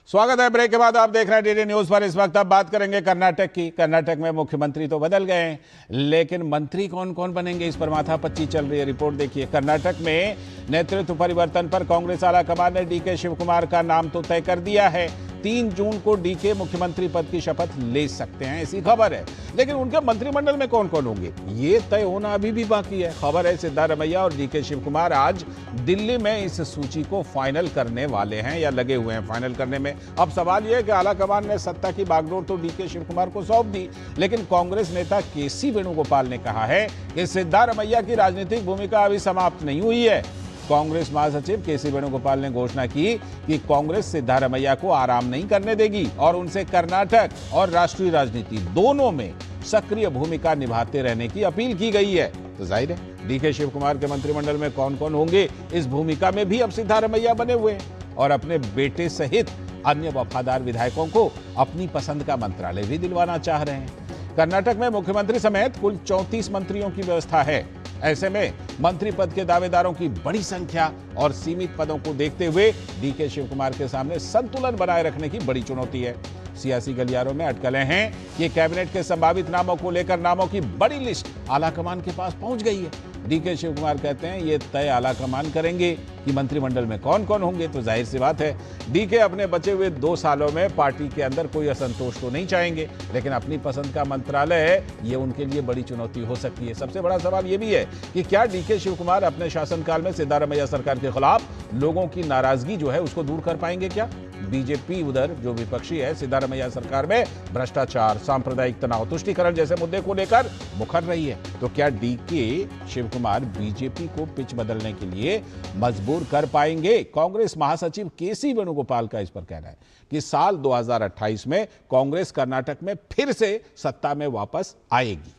स्वागत है। ब्रेक के बाद आप देख रहे हैं डीडी न्यूज पर। इस वक्त अब बात करेंगे कर्नाटक की। कर्नाटक में मुख्यमंत्री तो बदल गए हैं, लेकिन मंत्री कौन कौन बनेंगे इस पर माथापच्ची चल रही है। रिपोर्ट देखिए। कर्नाटक में नेतृत्व परिवर्तन पर कांग्रेस आला कमान ने डीके शिव कुमार का नाम तो तय कर दिया है। 3 जून को डीके मुख्यमंत्री पद की शपथ ले सकते हैं, ऐसी खबर है। लेकिन उनके मंत्रिमंडल में कौन कौन होंगे ये तय होना अभी भी बाकी है। खबर है सिद्धारमैया और डीके शिव कुमार आज दिल्ली में इस सूची को फाइनल करने वाले हैं या लगे हुए हैं फाइनल करने में। अब सवाल यह है कि आलाकमान ने सत्ता की बागडोर तो डीके शिव कुमार को सौंप दी, लेकिन कांग्रेस नेता केसी वेणुगोपाल ने कहा है कि सिद्धारमैया की राजनीतिक भूमिका अभी समाप्त नहीं हुई है। कांग्रेस महासचिव केसी वेणुगोपाल ने घोषणा की कि कांग्रेस सिद्धारमैया को आराम नहीं करने देगी और उनसे कर्नाटक और राष्ट्रीय राजनीति दोनों में सक्रिय भूमिका निभाते रहने की अपील की गई है। तो जाहिर है डीके शिव कुमार के मंत्रिमंडल में कौन कौन होंगे इस भूमिका में भी अब सिद्धारमैया बने हुए हैं और अपने बेटे सहित अन्य वफादार विधायकों को अपनी पसंद का मंत्रालय भी दिलवाना चाह रहे हैं। कर्नाटक में मुख्यमंत्री समेत कुल 34 मंत्रियों की व्यवस्था है। ऐसे में मंत्री पद के दावेदारों की बड़ी संख्या और सीमित पदों को देखते हुए डीके शिव कुमार के सामने संतुलन बनाए रखने की बड़ी चुनौती है। सियासी गलियारों में अटकलें हैं कि कैबिनेट के संभावित नामों को लेकर नामों की बड़ी लिस्ट आलाकमान के पास पहुंच गई है। डीके शिव कुमार कहते हैं ये तय आलाकमान करेंगे कि मंत्रिमंडल में कौन कौन होंगे। तो जाहिर सी बात है डीके अपने बचे हुए 2 सालों में पार्टी के अंदर कोई असंतोष तो नहीं चाहेंगे, लेकिन अपनी पसंद का मंत्रालय है ये उनके लिए बड़ी चुनौती हो सकती है। सबसे बड़ा सवाल ये भी है कि क्या डीके शिव कुमार अपने शासनकाल में सिद्धारमैया सरकार के खिलाफ लोगों की नाराजगी जो है उसको दूर कर पाएंगे क्या। बीजेपी उधर जो विपक्षी है सिद्धारमैया सरकार में भ्रष्टाचार, सांप्रदायिक तनाव, तुष्टीकरण जैसे मुद्दे को लेकर मुखर रही है। तो क्या डीके शिव कुमार बीजेपी को पिच बदलने के लिए मजबूर कर पाएंगे। कांग्रेस महासचिव केसी वेणुगोपाल का इस पर कहना है कि साल 2028 में कांग्रेस कर्नाटक में फिर से सत्ता में वापस आएगी।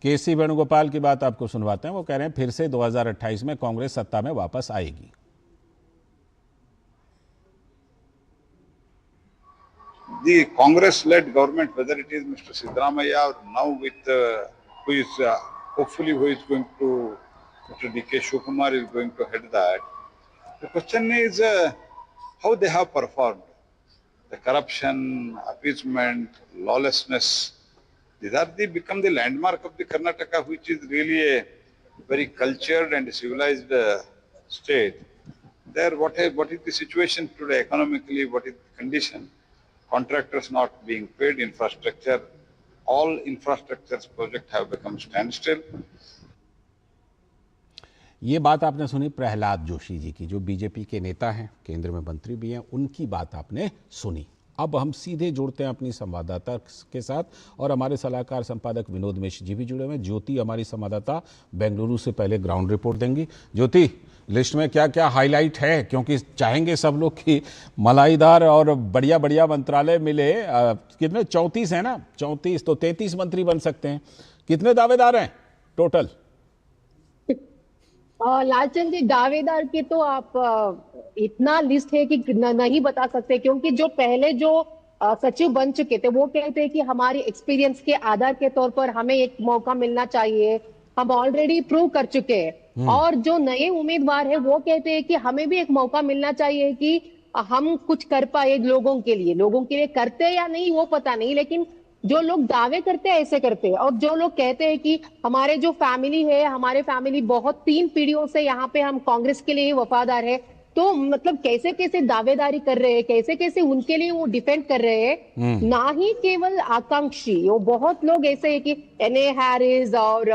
केसी वेणुगोपाल की बात आपको सुनवाते हैं। वो कह रहे हैं फिर से 2028 में कांग्रेस सत्ता में वापस आएगी। The Congress-led government, whether it is Mr. Siddaramaiah or now with who is hopefully who is going to Mr. D.K. Shivakumar is going to head that. The question is how they have performed. The corruption, appeasement, lawlessness. These are become the landmark of the Karnataka, which is really a very cultured and civilized state. There, what is the situation today economically? What is the condition? Contractors not being paid, infrastructure, all infrastructure projects have become standstill. ये बात आपने सुनी प्रहलाद जोशी जी की, जो BJP के नेता हैं, केंद्र में मंत्री भी हैं, उनकी बात आपने सुनी। अब हम सीधे जुड़ते हैं अपनी संवाददाता के साथ और हमारे सलाहकार संपादक विनोद मिश्र जी भी जुड़े हुए हैं। ज्योति हमारी संवाददाता बेंगलुरु से पहले ग्राउंड रिपोर्ट देंगी। ज्योति, लिस्ट में क्या क्या हाईलाइट है, क्योंकि चाहेंगे सब लोग कि मलाईदार और बढ़िया बढ़िया मंत्रालय मिले। कितने 34 है ना, 34 तो 33 मंत्री बन सकते हैं। कितने दावेदार हैं टोटल? लालचंद जी, दावेदार के तो आप इतना लिस्ट है कि नहीं बता सकते, क्योंकि जो पहले जो सचिव बन चुके थे वो कहते हैं कि हमारी एक्सपीरियंस के आधार के तौर पर हमें एक मौका मिलना चाहिए, हम ऑलरेडी प्रूव कर चुके हैं। और जो नए उम्मीदवार है वो कहते हैं कि हमें भी एक मौका मिलना चाहिए कि हम कुछ कर पाए लोगों के लिए करते हैं या नहीं वो पता नहीं, लेकिन जो लोग दावे करते हैं ऐसे करते हैं। और जो लोग कहते हैं कि हमारे जो फैमिली है, हमारे फैमिली बहुत 3 पीढ़ियों से यहाँ पे हम कांग्रेस के लिए वफादार है, तो मतलब कैसे कैसे दावेदारी कर रहे हैं, कैसे कैसे उनके लिए वो डिफेंड कर रहे हैं। ना ही केवल आकांक्षी, वो बहुत लोग ऐसे है कि एन.ए. हैरिस और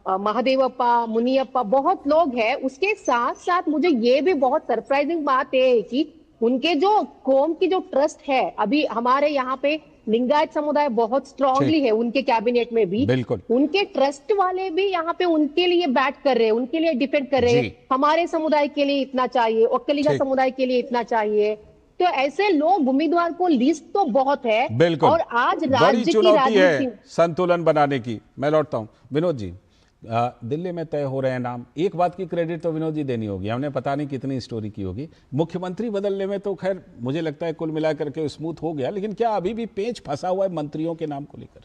महादेवप्पा, मुनियप्पा, बहुत लोग हैं। उसके साथ साथ मुझे ये भी बहुत सरप्राइजिंग बात है कि उनके जो कौम की जो ट्रस्ट है, अभी हमारे यहाँ पे लिंगायत समुदाय बहुत स्ट्रांगली है उनके कैबिनेट में भी, उनके ट्रस्ट वाले भी यहाँ पे उनके लिए बैट कर रहे हैं, उनके लिए डिफेंड कर रहे हैं। हमारे समुदाय के लिए इतना चाहिए, ओक्कलिगा समुदाय के लिए इतना चाहिए। तो ऐसे लोग उम्मीदवार को लिस्ट तो बहुत है और आज राज्य की चुनौती है संतुलन बनाने की। मैं लौटता हूँ विनोद जी। दिल्ली में तय हो रहे हैं नाम। एक बात की क्रेडिट तो विनोद जी देनी होगी, हमने पता नहीं कितनी स्टोरी की होगी। मुख्यमंत्री बदलने में तो खैर मुझे लगता है कुल मिलाकर के स्मूथ हो गया, लेकिन क्या अभी भी पेच फंसा हुआ है मंत्रियों के नाम को लेकर?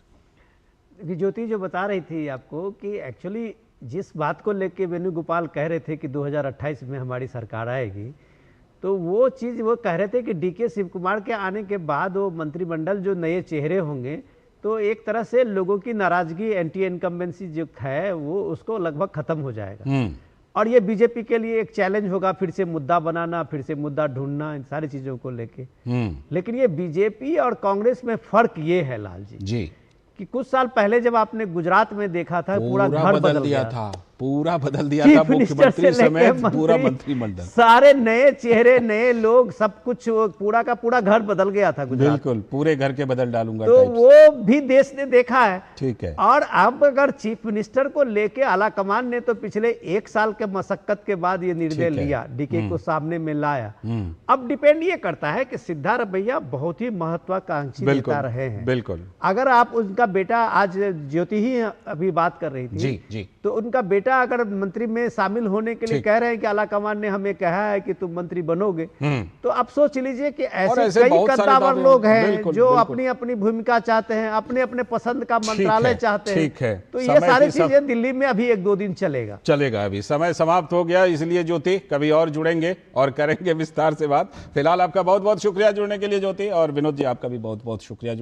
ज्योति जो बता रही थी आपको कि एक्चुअली जिस बात को लेके वेणुगोपाल कह रहे थे कि 2028 में हमारी सरकार आएगी, तो वो चीज़ वो कह रहे थे कि डीके शिव कुमार के आने के बाद वो मंत्रिमंडल जो नए चेहरे होंगे, तो एक तरह से लोगों की नाराजगी, एंटी इनकम्बेंसी जो है वो उसको लगभग खत्म हो जाएगा। और ये बीजेपी के लिए एक चैलेंज होगा, फिर से मुद्दा बनाना, फिर से मुद्दा ढूंढना, इन सारी चीज़ों को लेके। लेकिन ये बीजेपी और कांग्रेस में फर्क ये है लाल जी कि कुछ साल पहले जब आपने गुजरात में देखा था, पूरा घर बदल दिया था, पूरा बदल दिया था, मुख्यमंत्री समेत पूरा मंत्रिमंडल, सारे नए चेहरे, नए लोग, सब कुछ, पूरा का पूरा घर बदल गया था गुजरात। बिल्कुल, पूरे घर के बदल डालूंगा तो वो भी देश ने देखा है। ठीक है। और अब अगर चीफ मिनिस्टर को लेके आला कमान ने तो पिछले 1 साल के मशक्कत के बाद ये निर्णय लिया, डीके को सामने में लाया। अब डिपेंड ये करता है कि सिद्धारमैया बहुत ही महत्वाकांक्षी नेता रहे हैं। बिल्कुल। अगर आप उनका बेटा, आज ज्योति ही अभी बात कर रही थी, जी। तो उनका बेटा अगर मंत्री में शामिल होने के लिए कह रहे हैं कि आला कमान ने हमें कहा है कि तुम मंत्री बनोगे, तो आप सोच लीजिए कि ऐसे कई कद्दावर लोग हैं जो अपनी अपनी भूमिका चाहते हैं, अपने अपने पसंद का मंत्रालय चाहते हैं। ठीक है। तो ये सारी चीजें दिल्ली में अभी 1-2 दिन चलेगा। अभी समय समाप्त हो गया, इसलिए ज्योति कभी और जुड़ेंगे और करेंगे विस्तार से बात। फिलहाल आपका बहुत बहुत शुक्रिया जुड़ने के लिए ज्योति, और विनोद जी आपका भी बहुत बहुत शुक्रिया।